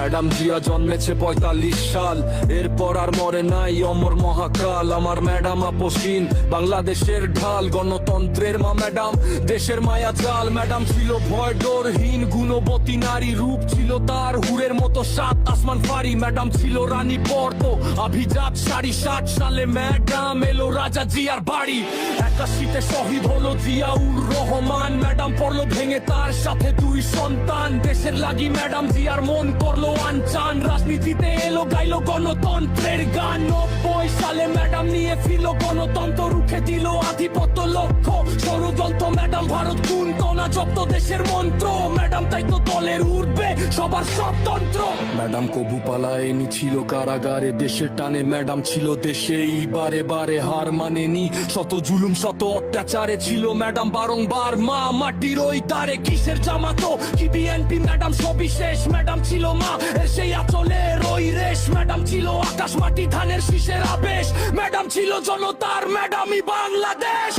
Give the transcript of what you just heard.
Madam Zia জন্মেছে 45 সাল, এরপর আর মরে নাই অমর মহাকাল। আমার ম্যাডাম আপসহীন বাংলাদেশের ঢাল, গণতন্ত্রের মা ম্যাডাম, দেশের মায়া জাল। ম্যাডাম ছিল ভয় ডরহীন, গুণবতী নারী, রূপ ছিল তার হুরের মতো সাত আসমান ফারি। ম্যাডাম ছিল রানী পর্দ অভিজাত শাড়ি। 60 সালে ম্যাডাম এলো রাজা জিয়ার বাড়ি। 81-তে শহীদ হলো জিয়াউর রহমান। ম্যাডাম পড়লো ভেঙে তার সাথে 2 সন্তান। দেশের লাগি ম্যাডাম জিয়ার মন করলো আনচান। রাজনীতিতে এলো গাইলো গণতন্ত্রের গান। 90 সালে ম্যাডাম নিয়ে ফিরলো গণতন্ত্র, রুখে দিল আধিপত্য লক্ষ্য ষড়যন্ত্র। ম্যাডাম ভারত গুনতো না জব্দ দেশের মন্ত্র। ম্যাডাম তাই তো দলের উঠবে সবার স্বতন্ত্র। ম্যাডাম কবু পালায়নি, ছিল কারাগারে দেশের টানে। ম্যাডাম ছিল দেশেই বারে বারে হার মানেনি। শত জুলুম শত অত্যাচারে ছিল ম্যাডাম বারংবার মা মাটির ওই তারে। কিসের জামাতো কি বিএনপি, ম্যাডাম সবই শেষ। ম্যাডাম ছিল মা এর সেই আচলের ওই রেশ। ম্যাডাম ছিল আকাশ মাটি ধানের শীষের আবেশ। ম্যাডাম ছিল জনতার ম্যাডামই বাংলাদেশ।